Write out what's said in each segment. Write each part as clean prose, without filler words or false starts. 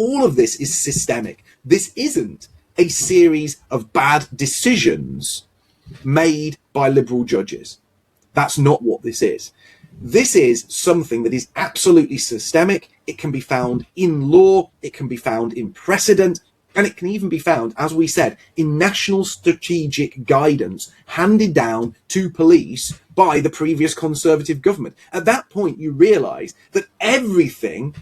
all of this is systemic. This isn't a series of bad decisions made by liberal judges. That's not what this is. This is something that is absolutely systemic. It can be found in law, it can be found in precedent, and it can even be found, as we said, in national strategic guidance handed down to police by the previous Conservative government. At that point, you realise that everything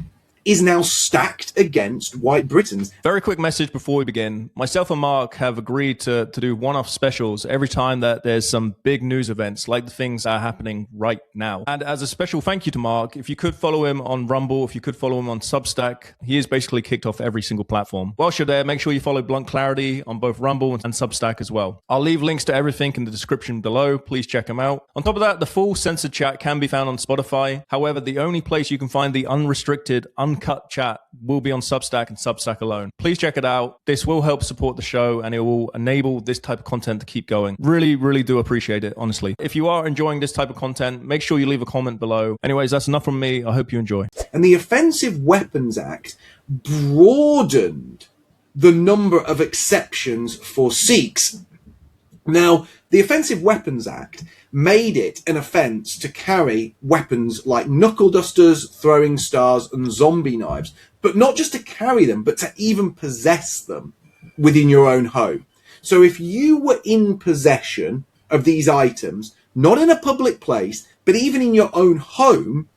is now stacked against white Britons. Very quick message before we begin. Myself and Mark have agreed to do one-off specials every time that there's some big news events like the things that are happening right now. And as a special thank you to Mark, if you could follow him on Rumble, if you could follow him on Substack, he has basically kicked off every single platform. Whilst you're there, make sure you follow BluntClarity on both Rumble and Substack as well. I'll leave links to everything in the description below. Please check them out. On top of that, the full censored chat can be found on Spotify. However, the only place you can find the unrestricted, uncut chat will be on Substack and Substack alone. Please check it out. This will help support the show and it will enable this type of content to keep going. Really, really do appreciate it, honestly. If you are enjoying this type of content, make sure you leave a comment below. Anyways, that's enough from me. I hope you enjoy. And the Offensive Weapons Act broadened the number of exceptions for Sikhs. Now, the Offensive Weapons Act made it an offence to carry weapons like knuckle dusters, throwing stars, and zombie knives, but not just to carry them, but to even possess them within your own home. So if you were in possession of these items, not in a public place, but even in your own home,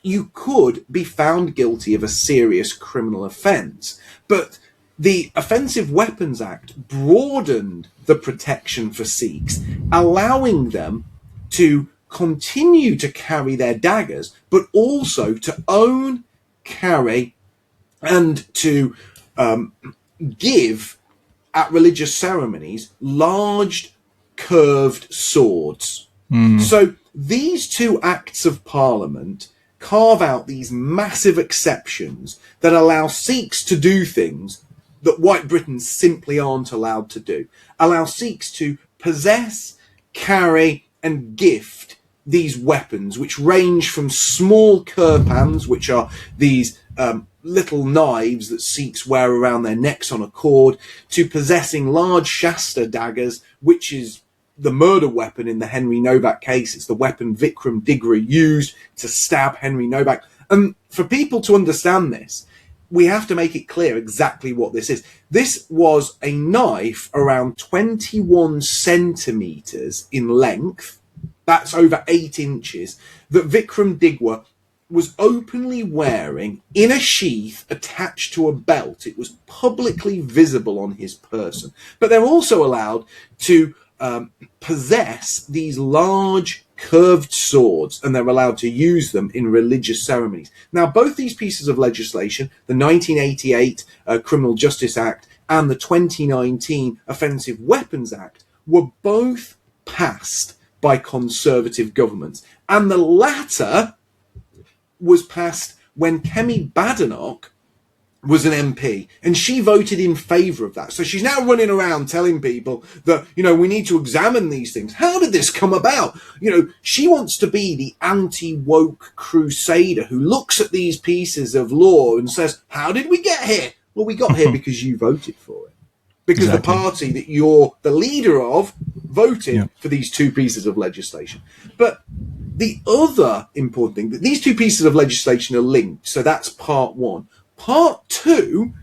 you could be found guilty of a serious criminal offence. But the Offensive Weapons Act broadened the protection for Sikhs, allowing them to continue to carry their daggers, but also to own, carry, and to give at religious ceremonies large curved swords. So these two acts of parliament carve out these massive exceptions that allow Sikhs to do things that white Britons simply aren't allowed to do. Allow Sikhs to possess, carry, and gift these weapons, which range from small kirpans, which are these little knives that Sikhs wear around their necks on a cord, to possessing large Shastra daggers, which is the murder weapon in the Henry Nowak case. It's the weapon Vikram Digra used to stab Henry Nowak. And for people to understand this, we have to make it clear exactly what this is. This was a knife around 21 centimetres in length, that's over 8 inches, that Vikram Digra was openly wearing in a sheath attached to a belt. It was publicly visible on his person. But they're also allowed to possess these large curved swords, and they're allowed to use them in religious ceremonies. Now, both these pieces of legislation, the 1988 Criminal Justice Act and the 2019 Offensive Weapons Act, were both passed by Conservative governments. And the latter was passed when Kemi Badenoch was an MP, and she voted in favour of that. So she's now running around telling people that, we need to examine these things. How did this come about? She wants to be the anti-woke crusader who looks at these pieces of law and says, how did we get here? Well, we got here because you voted for it. Because the party that you're the leader of voted for these two pieces of legislation. But the other important thing, that these two pieces of legislation are linked. So that's part one. Part two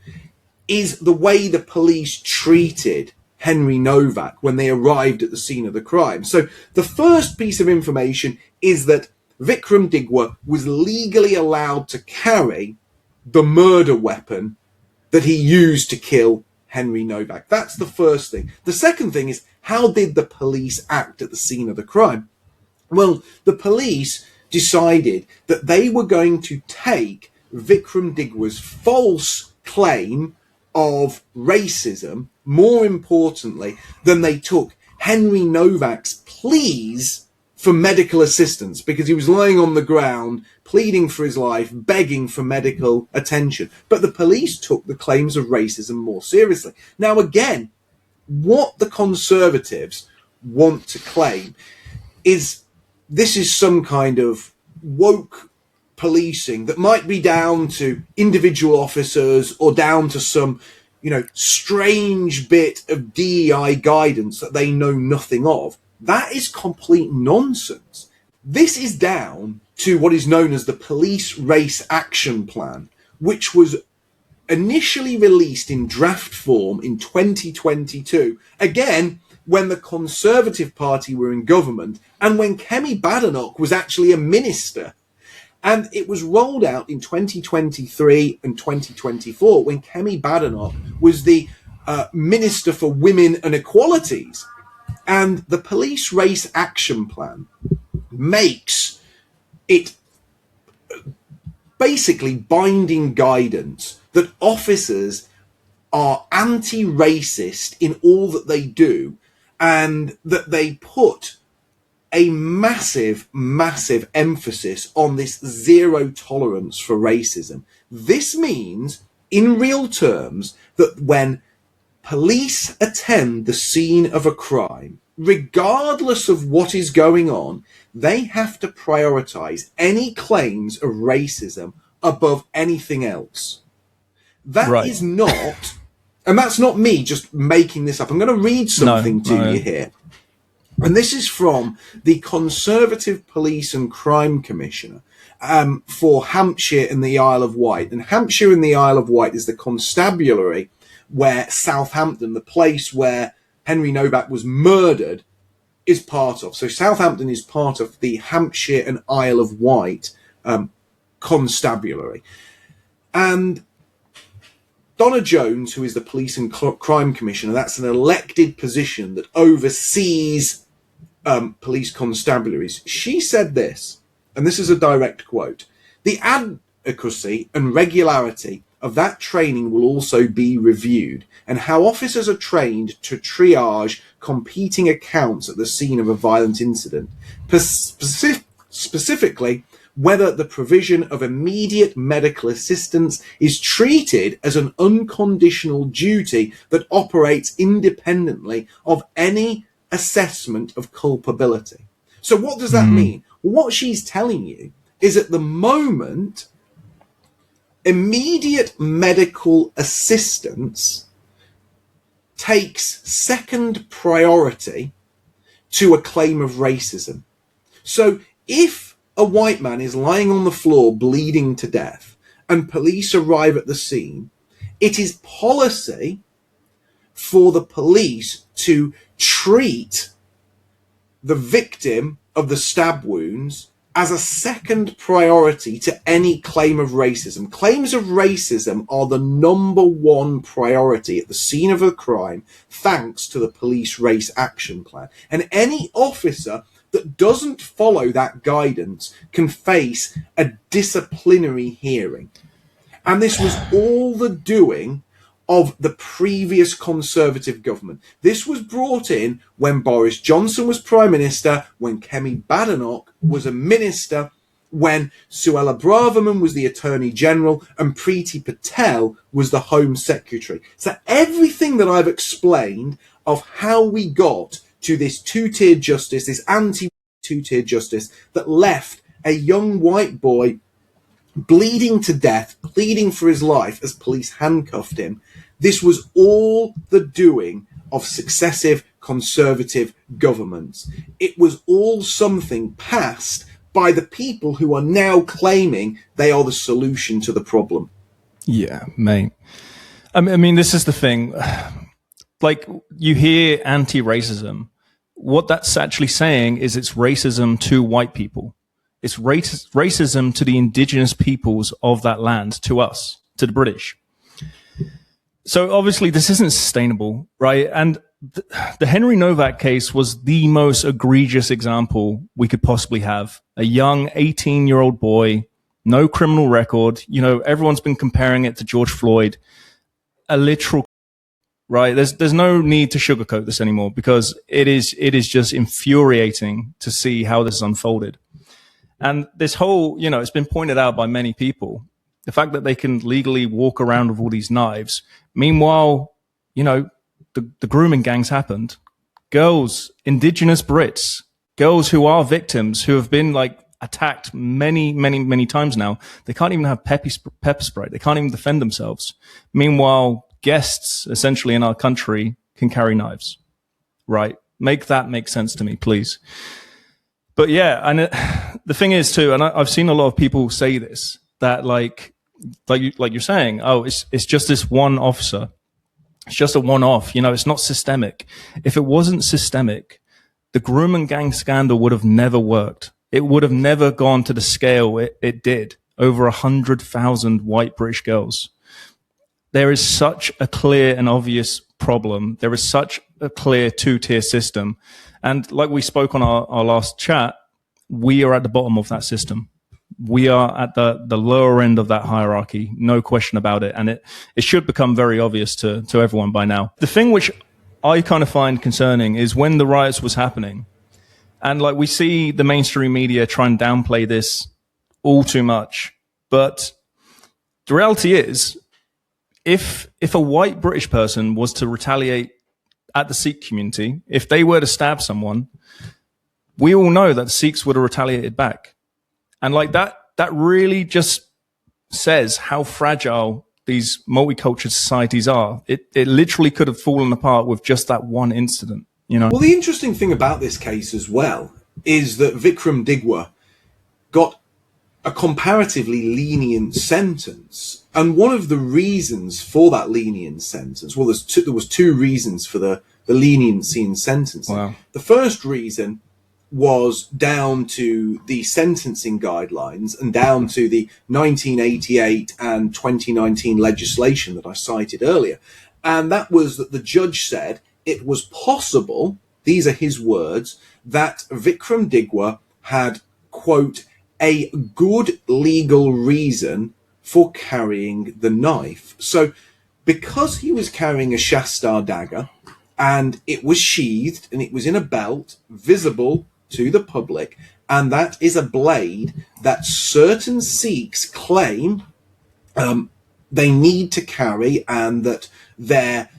is the way the police treated Henry Nowak when they arrived at the scene of the crime. So the first piece of information is that Vikram Digra was legally allowed to carry the murder weapon that he used to kill Henry Nowak. That's the first thing. The second thing is, how did the police act at the scene of the crime? Well, the police decided that they were going to take Vikram Digra's false claim of racism, more importantly, than they took Henry Nowak's pleas for medical assistance, because he was lying on the ground, pleading for his life, begging for medical attention. But the police took the claims of racism more seriously. Now, again, what the Conservatives want to claim is this is some kind of woke policing that might be down to individual officers or down to some, strange bit of DEI guidance that they know nothing of, that is complete nonsense. This is down to what is known as the Police Race Action Plan, which was initially released in draft form in 2022, again, when the Conservative Party were in government and when Kemi Badenoch was actually a minister. And it was rolled out in 2023 and 2024 when Kemi Badenoch was the Minister for Women and Equalities. And the Police Race Action Plan makes it basically binding guidance that officers are anti-racist in all that they do, and that they put a massive, massive emphasis on this zero tolerance for racism. This means, in real terms, that when police attend the scene of a crime, regardless of what is going on, they have to prioritize any claims of racism above anything else. That is not, and that's not me just making this up. I'm going to read something to you here. And this is from the Conservative Police and Crime Commissioner for Hampshire and the Isle of Wight. And Hampshire and the Isle of Wight is the constabulary where Southampton, the place where Henry Nowak was murdered, is part of. So Southampton is part of the Hampshire and Isle of Wight constabulary. And Donna Jones, who is the Police and Crime Commissioner, that's an elected position that oversees police constabularies. She said this, and this is a direct quote: "The adequacy and regularity of that training will also be reviewed, and how officers are trained to triage competing accounts at the scene of a violent incident, specifically whether the provision of immediate medical assistance is treated as an unconditional duty that operates independently of any assessment of culpability." So what does that mean? What she's telling you is, at the moment, immediate medical assistance takes second priority to a claim of racism. So if a white man is lying on the floor bleeding to death and police arrive at the scene, it is policy for the police to treat the victim of the stab wounds as a second priority to any claim of racism. Claims of racism are the number one priority at the scene of a crime, thanks to the Police Race Action Plan. And any officer that doesn't follow that guidance can face a disciplinary hearing. And this was all the doing of the previous Conservative government. This was brought in when Boris Johnson was Prime Minister, when Kemi Badenoch was a minister, when Suella Braverman was the Attorney General, and Priti Patel was the Home Secretary. So everything that I've explained of how we got to this two-tiered justice, this anti-two-tiered justice that left a young white boy bleeding to death, pleading for his life as police handcuffed him, this was all the doing of successive Conservative governments. It was all something passed by the people who are now claiming they are the solution to the problem. Yeah, mate. I mean, this is the thing. Like, you hear anti-racism. What that's actually saying is it's racism to white people. It's racism to the indigenous peoples of that land, to us, to the British. So obviously this isn't sustainable, right? And the Henry Nowak case was the most egregious example we could possibly have. A young 18-year-old boy, no criminal record. You know, everyone's been comparing it to George Floyd. A literal, right? There's no need to sugarcoat this anymore, because it is just infuriating to see how this is unfolded. And this whole, you know, it's been pointed out by many people, the fact that they can legally walk around with all these knives. Meanwhile, you know, the grooming gangs happened. Girls, indigenous Brits, girls who are victims, who have been like attacked many times now. They can't even have pepper spray. They can't even defend themselves. Meanwhile, guests essentially in our country can carry knives, right? Make that make sense to me, please. But yeah, and the thing is too, and I've seen a lot of people say this, that like you're saying, oh, it's just this one officer. It's just a one-off. It's not systemic. If it wasn't systemic, the groom and gang scandal would have never worked. It would have never gone to the scale it did. Over 100,000 white British girls. There is such a clear and obvious problem. There is such a clear two-tier system. And like we spoke on our last chat, we are at the bottom of that system. We are at the lower end of that hierarchy, no question about it. And it should become very obvious to everyone by now. The thing which I kind of find concerning is when the riots was happening, and like we see the mainstream media try and downplay this all too much. But the reality is, if a white British person was to retaliate at the Sikh community, if they were to stab someone, we all know that the Sikhs would have retaliated back. And like that really just says how fragile these multicultural societies are. It literally could have fallen apart with just that one incident, Well, the interesting thing about this case as well is that Vikram Digwa got a comparatively lenient sentence. And one of the reasons for that lenient sentence, well, there was two reasons for the leniency in sentencing. Wow. The first reason was down to the sentencing guidelines and down to the 1988 and 2019 legislation that I cited earlier. And that was that the judge said it was possible, these are his words, that Vikram Digwa had, quote, a good legal reason for carrying the knife. So because he was carrying a Shastar dagger and it was sheathed and it was in a belt, visible to the public, and that is a blade that certain Sikhs claim they need to carry, and that their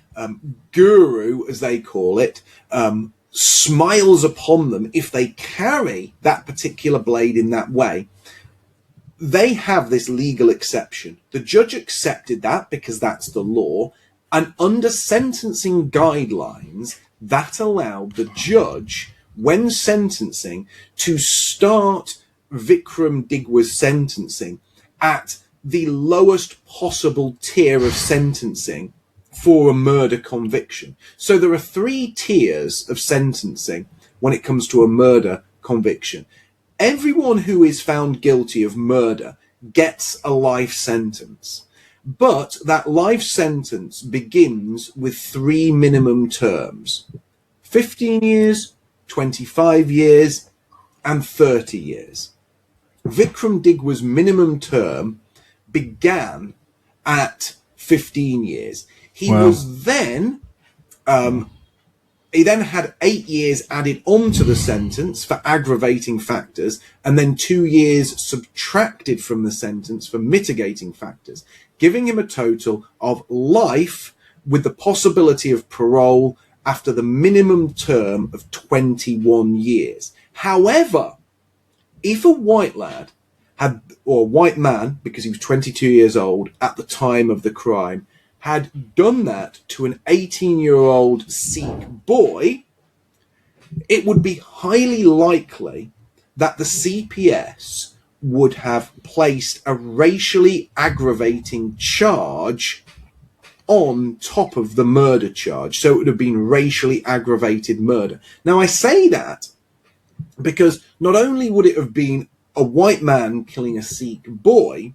guru, as they call it, smiles upon them if they carry that particular blade in that way. They have this legal exception. The judge accepted that because that's the law, and under sentencing guidelines, that allowed the judge, when sentencing, to start Vikram Digwa's sentencing at the lowest possible tier of sentencing for a murder conviction. So there are 3 tiers of sentencing when it comes to a murder conviction. Everyone who is found guilty of murder gets a life sentence, but that life sentence begins with 3 minimum terms: 15 years, 25 years, and 30 years. Vikram Digwa's minimum term began at 15 years. He was then, he then had 8 years added onto the sentence for aggravating factors, and then 2 years subtracted from the sentence for mitigating factors, giving him a total of life with the possibility of parole after the minimum term of 21 years. However, if a white lad had, or a white man, because he was 22 years old at the time of the crime, had done that to an 18-year-old Sikh boy, it would be highly likely that the CPS would have placed a racially aggravating charge on top of the murder charge. So it would have been racially aggravated murder. Now, I say that because not only would it have been a white man killing a Sikh boy,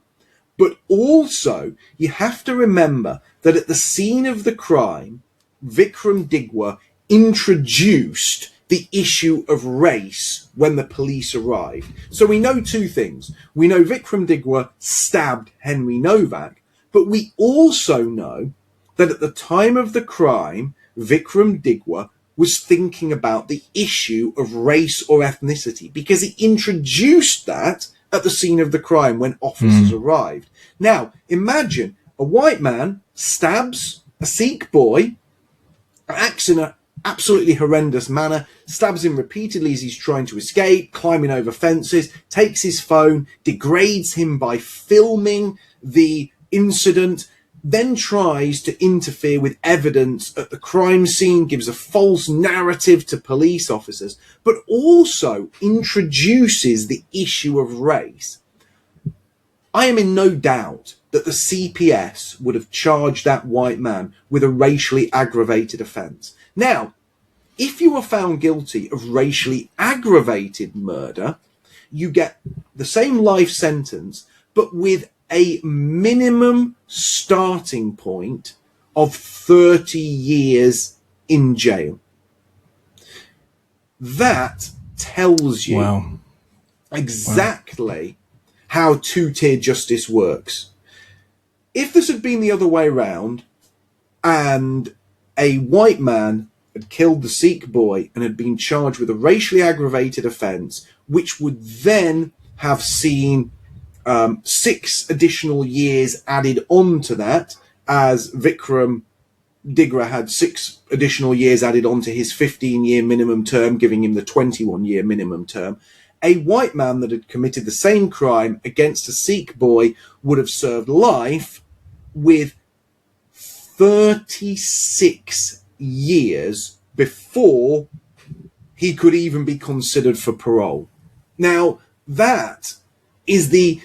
but also you have to remember that at the scene of the crime, Vikram Digwa introduced the issue of race when the police arrived. So we know 2 things. We know Vikram Digwa stabbed Henry Nowak, but we also know that at the time of the crime, Vikram Digwa was thinking about the issue of race or ethnicity, because he introduced that at the scene of the crime when officers arrived. Now, imagine a white man stabs a Sikh boy, acts in a absolutely horrendous manner, stabs him repeatedly as he's trying to escape, climbing over fences, takes his phone, degrades him by filming the incident, then tries to interfere with evidence at the crime scene, gives a false narrative to police officers, but also introduces the issue of race. I am in no doubt that the CPS would have charged that white man with a racially aggravated offence. Now, if you are found guilty of racially aggravated murder, you get the same life sentence, but with a minimum starting point of 30 years in jail. That tells you exactly how two-tier justice works. If this had been the other way around, and a white man had killed the Sikh boy and had been charged with a racially aggravated offence, which would then have seen 6 additional years added on to that, as Vikram Digra had 6 additional years added on to his 15-year minimum term, giving him the 21-year minimum term. A white man that had committed the same crime against a Sikh boy would have served life with 36 years before he could even be considered for parole. Now, that is the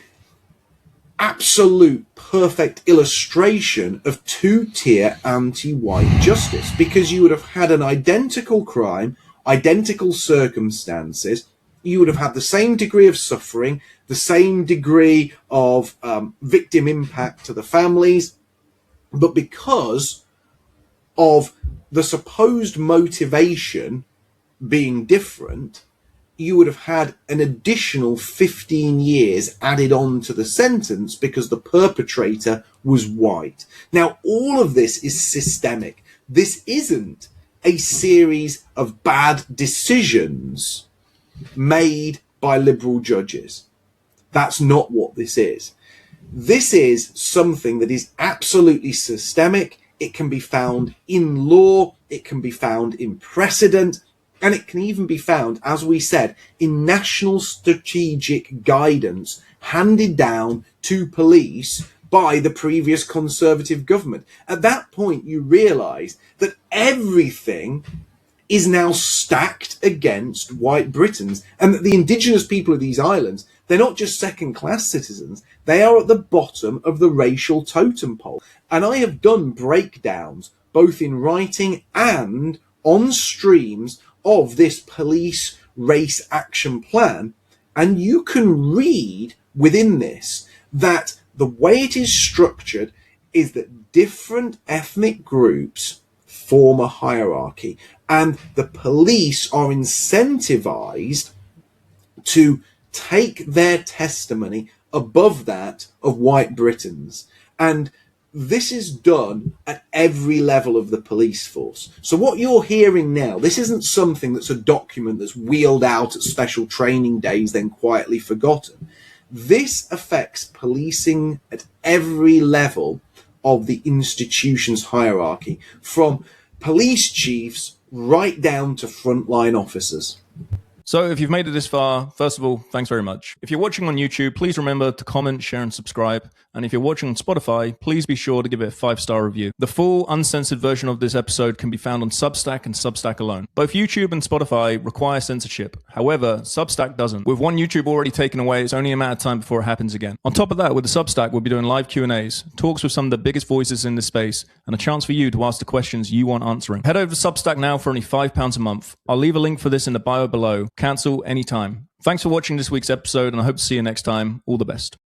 absolute perfect illustration of two-tier anti-white justice, because you would have had an identical crime, identical circumstances, you would have had the same degree of suffering, the same degree of victim impact to the families, but because of the supposed motivation being different, you would have had an additional 15 years added on to the sentence because the perpetrator was white. Now, all of this is systemic. This isn't a series of bad decisions made by liberal judges. That's not what this is. This is something that is absolutely systemic. It can be found in law, it can be found in precedent, and it can even be found, as we said, in national strategic guidance handed down to police by the previous Conservative government. At that point, you realise that everything is now stacked against white Britons, and that the indigenous people of these islands, they're not just second-class citizens, they are at the bottom of the racial totem pole. And I have done breakdowns, both in writing and on streams, of this police race action plan, and you can read within this that the way it is structured is that different ethnic groups form a hierarchy, and the police are incentivized to take their testimony above that of white Britons. And this is done at every level of the police force. So what you're hearing now, this isn't something that's a document that's wheeled out at special training days, then quietly forgotten. This affects policing at every level of the institution's hierarchy, from police chiefs right down to frontline officers. So if you've made it this far, first of all, thanks very much. If you're watching on YouTube, please remember to comment, share, and subscribe. And if you're watching on Spotify, please be sure to give it a 5-star review. The full uncensored version of this episode can be found on Substack and Substack alone. Both YouTube and Spotify require censorship. However, Substack doesn't. With one YouTube already taken away, it's only a matter of time before it happens again. On top of that, with the Substack, we'll be doing live Q&As, talks with some of the biggest voices in this space, and a chance for you to ask the questions you want answering. Head over to Substack now for only £5 a month. I'll leave a link for this in the bio below. Cancel anytime. Thanks for watching this week's episode, and I hope to see you next time. All the best.